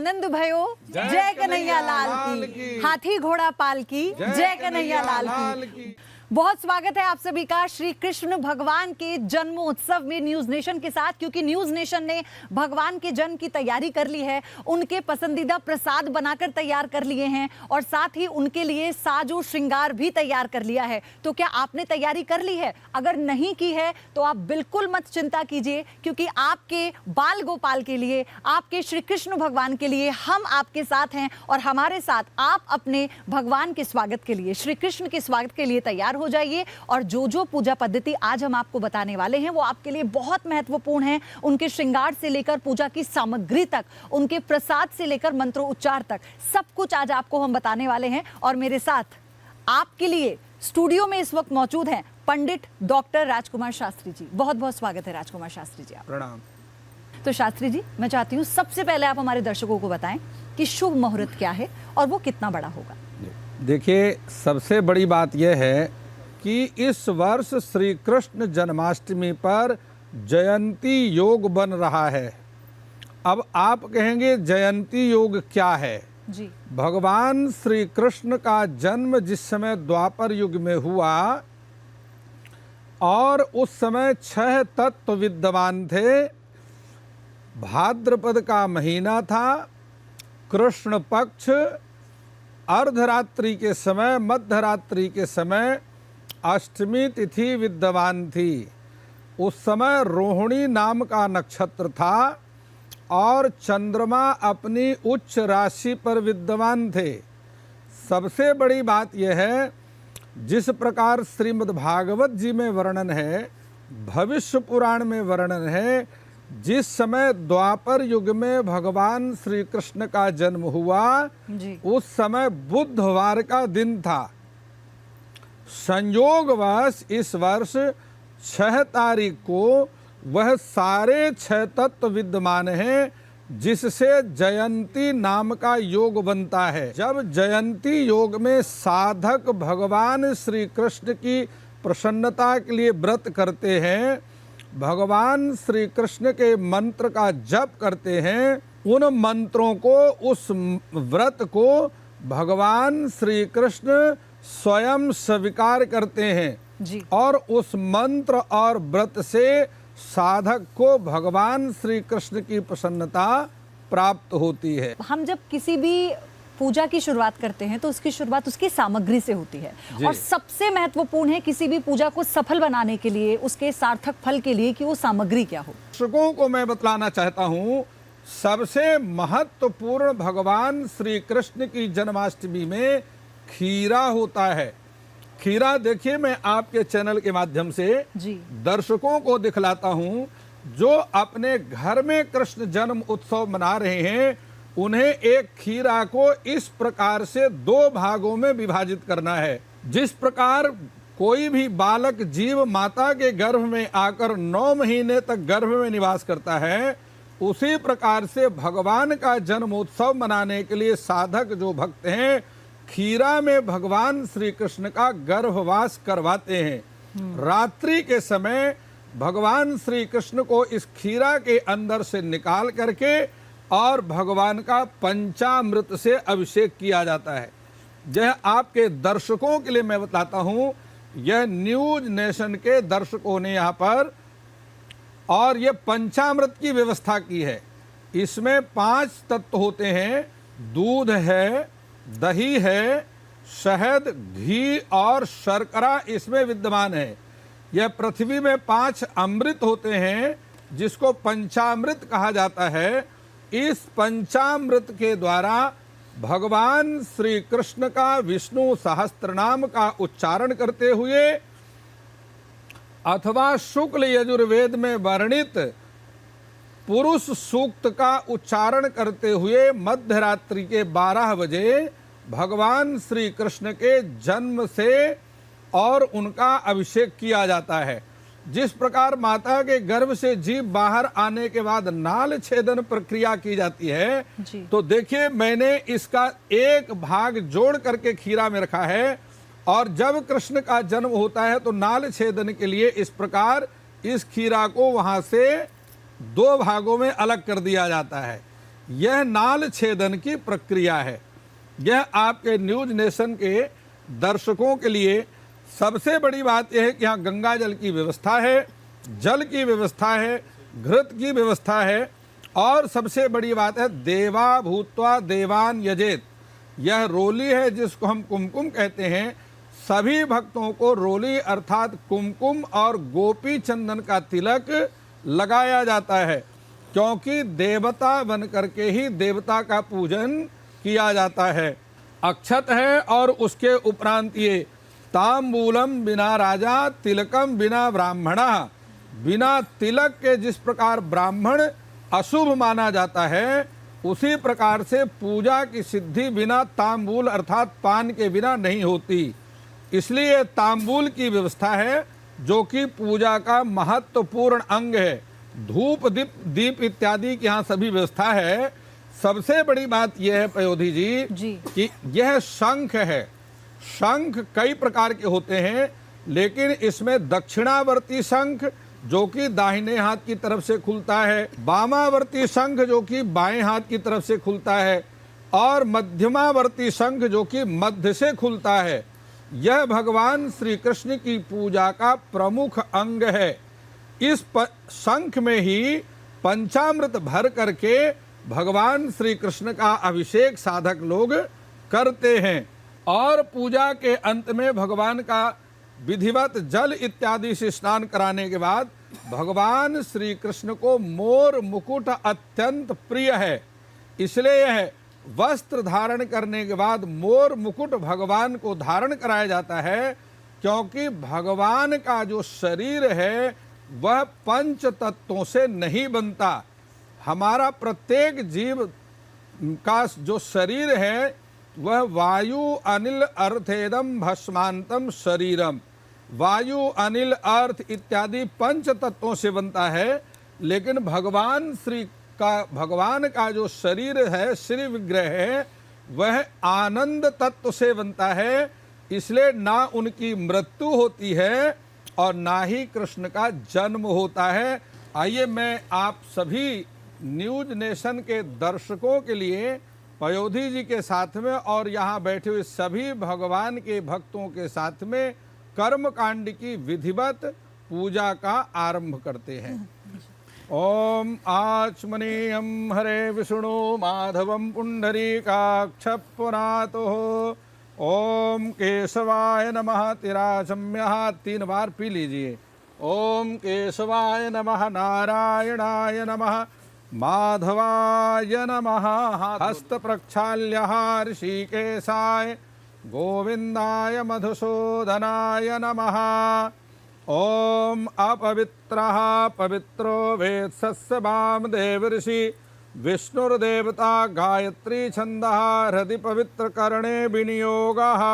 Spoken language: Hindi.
आनंद भयो जय कन्हैया लाल की, हाथी घोड़ा पाल की जय कन्हैया लाल की। बहुत स्वागत है आप सभी का श्री कृष्ण भगवान के जन्मोत्सव में न्यूज नेशन के साथ, क्योंकि न्यूज नेशन ने भगवान के जन्म की तैयारी कर ली है, उनके पसंदीदा प्रसाद बनाकर तैयार कर लिए हैं और साथ ही उनके लिए साजो श्रृंगार भी तैयार कर लिया है। तो क्या आपने तैयारी कर ली है? अगर नहीं की है तो आप बिल्कुल मत चिंता कीजिए, क्योंकि आपके बाल गोपाल के लिए, आपके श्री कृष्ण भगवान के लिए हम आपके साथ हैं और हमारे साथ आप अपने भगवान के स्वागत के लिए, श्री कृष्ण के स्वागत के लिए तैयार हो जाइए। और जो पूजा पद्धति आज हम आपको बताने वाले हैं वो आपके लिए बहुत महत्वपूर्ण है। उनके श्रृंगार से लेकर पूजा की सामग्री तक, उनके प्रसाद से लेकर मंत्रोच्चार तक, सब कुछ आज आपको हम बताने वाले हैं। और मेरे साथ आपके लिए स्टूडियो में इस वक्त मौजूद हैं पंडित डॉक्टर राजकुमार शास्त्री जी। बहुत बहुत स्वागत है राजकुमार शास्त्री जी। प्रणाम। तो शास्त्री जी, मैं चाहती हूँ सबसे पहले आप हमारे दर्शकों को बताएं कि शुभ मुहूर्त क्या है और वो कितना बड़ा होगा। देखिए, सबसे बड़ी बात यह है कि इस वर्ष श्री कृष्ण जन्माष्टमी पर जयंती योग बन रहा है। अब आप कहेंगे जयंती योग क्या है? जी। भगवान श्री कृष्ण का जन्म जिस समय द्वापर युग में हुआ और उस समय 6 तत्व विद्यमान थे। भाद्रपद का महीना था, कृष्ण पक्ष, अर्धरात्रि के समय, मध्यरात्रि के समय अष्टमी तिथि विद्यमान थी। उस समय रोहिणी नाम का नक्षत्र था और चंद्रमा अपनी उच्च राशि पर विद्यमान थे। सबसे बड़ी बात यह है, जिस प्रकार श्रीमद् भागवत जी में वर्णन है, भविष्य पुराण में वर्णन है, जिस समय द्वापर युग में भगवान श्री कृष्ण का जन्म हुआ उस समय बुधवार का दिन था। संयोगवश इस वर्ष 6 तारीख को वह सारे 6 तत्व विद्यमान हैं, जिससे जयंती नाम का योग बनता है। जब जयंती योग में साधक भगवान श्री कृष्ण की प्रसन्नता के लिए व्रत करते हैं, भगवान श्री कृष्ण के मंत्र का जप करते हैं, उन मंत्रों को, उस व्रत को भगवान श्री कृष्ण स्वयं स्वीकार करते हैं जी। और उस मंत्र और व्रत से साधक को भगवान श्री कृष्ण की प्रसन्नता प्राप्त होती है। हम जब किसी भी पूजा की शुरुआत करते हैं तो उसकी शुरुआत उसकी सामग्री से होती है और सबसे महत्वपूर्ण है किसी भी पूजा को सफल बनाने के लिए, उसके सार्थक फल के लिए, कि वो सामग्री क्या हो। दर्शकों को मैं बतलाना चाहता हूँ, सबसे महत्वपूर्ण भगवान श्री कृष्ण की जन्माष्टमी में खीरा होता है। खीरा देखिए, मैं आपके चैनल के माध्यम से दर्शकों को दिखलाता हूँ, जो अपने घर में कृष्ण जन्म उत्सव मना रहे हैं, उन्हें एक खीरा को इस प्रकार से 2 भागों में विभाजित करना है। जिस प्रकार कोई भी बालक जीव माता के गर्भ में आकर 9 महीने तक गर्भ में निवास करता है, उसी प्रकार से भगवान का जन्मोत्सव मनाने के लिए साधक जो भक्त हैं, खीरा में भगवान श्री कृष्ण का गर्भवास करवाते हैं। रात्रि के समय भगवान श्री कृष्ण को इस खीरा के अंदर से निकाल करके और भगवान का पंचामृत से अभिषेक किया जाता है। यह आपके दर्शकों के लिए मैं बताता हूँ, यह न्यूज नेशन के दर्शकों ने यहाँ पर और यह पंचामृत की व्यवस्था की है। इसमें 5 तत्व होते हैं, दूध है, दही है, शहद, घी और शर्करा इसमें विद्यमान है। यह पृथ्वी में 5 अमृत होते हैं, जिसको पंचामृत कहा जाता है। इस पंचामृत के द्वारा भगवान श्री कृष्ण का विष्णु सहस्त्रनाम का उच्चारण करते हुए अथवा शुक्ल यजुर्वेद में वर्णित पुरुष सूक्त का उच्चारण करते हुए मध्यरात्रि के 12 बजे भगवान श्री कृष्ण के जन्म से और उनका अभिषेक किया जाता है। जिस प्रकार माता के गर्भ से जीव बाहर आने के बाद नाल छेदन प्रक्रिया की जाती है, तो देखिए, मैंने इसका एक भाग जोड़ करके खीरा में रखा है और जब कृष्ण का जन्म होता है तो नाल छेदन के लिए इस प्रकार इस खीरा को वहां से 2 भागों में अलग कर दिया जाता है। यह नाल छेदन की प्रक्रिया है। यह आपके न्यूज नेशन के दर्शकों के लिए सबसे बड़ी बात यह है कि यहाँ गंगा जल की व्यवस्था है, जल की व्यवस्था है, घृत की व्यवस्था है, और सबसे बड़ी बात है देवा भूत्वा देवान यजेत। यह रोली है जिसको हम कुमकुम कहते हैं। सभी भक्तों को रोली अर्थात कुमकुम और गोपी चंदन का तिलक लगाया जाता है, क्योंकि देवता बन करके ही देवता का पूजन किया जाता है। अक्षत है और उसके उपरांत ये तांबूलम बिना राजा तिलकम बिना ब्राह्मणा। बिना तिलक के जिस प्रकार ब्राह्मण अशुभ माना जाता है, उसी प्रकार से पूजा की सिद्धि बिना तांबूल अर्थात पान के बिना नहीं होती। इसलिए तांबूल की व्यवस्था है जो कि पूजा का महत्वपूर्ण अंग है। धूप दीप इत्यादि की यहाँ सभी व्यवस्था है। सबसे बड़ी बात यह है पयोधी जी कि यह शंख है। शंख कई प्रकार के होते हैं, लेकिन इसमें दक्षिणावर्ती शंख जो कि दाहिने हाथ की तरफ से खुलता है, वामावर्ती शंख जो कि बाएं हाथ की तरफ से खुलता है, और मध्यमावर्ती शंख जो कि मध्य से खुलता है। यह भगवान श्री कृष्ण की पूजा का प्रमुख अंग है। इस शंख में ही पंचामृत भर करके भगवान श्री कृष्ण का अभिषेक साधक लोग करते हैं, और पूजा के अंत में भगवान का विधिवत जल इत्यादि से स्नान कराने के बाद भगवान श्री कृष्ण को मोर मुकुट अत्यंत प्रिय है। इसलिए यह वस्त्र धारण करने के बाद मोर मुकुट भगवान को धारण कराया जाता है, क्योंकि भगवान का जो शरीर है वह पंच तत्वों से नहीं बनता। हमारा प्रत्येक जीव का जो शरीर है वह वायु अनिल अर्थेदम भस्मांतम शरीरम। वायु अनिल अर्थ इत्यादि पंच तत्वों से बनता है, लेकिन भगवान का जो शरीर है, श्री विग्रह है, वह आनंद तत्व से बनता है। इसलिए ना उनकी मृत्यु होती है और ना ही कृष्ण का जन्म होता है। आइए मैं आप सभी न्यूज नेशन के दर्शकों के लिए पयोधी जी के साथ में और यहाँ बैठे हुए सभी भगवान के भक्तों के साथ में कर्म कांड की विधिवत पूजा का आरंभ करते हैं। ओम आचमनीयम हरे विष्णु माधवम पुंडरीकाक्ष पुरातो। ओम केशवाय नमः। तिराचम्य 3 बार पी लीजिए। ओम केशवाय नमः, नारायणाय नमः, माधवाय नमः। हस्त प्रक्षाल्य ऋषिकेशाय गोविंदाय मधुसूदनाय नमः। ओम अपवित्रः पवित्रो वेत्सस्य वामदेव ऋषि विष्णुर्देवता गायत्री छंदः हृदि पवित्र कर्णे विनियोगः।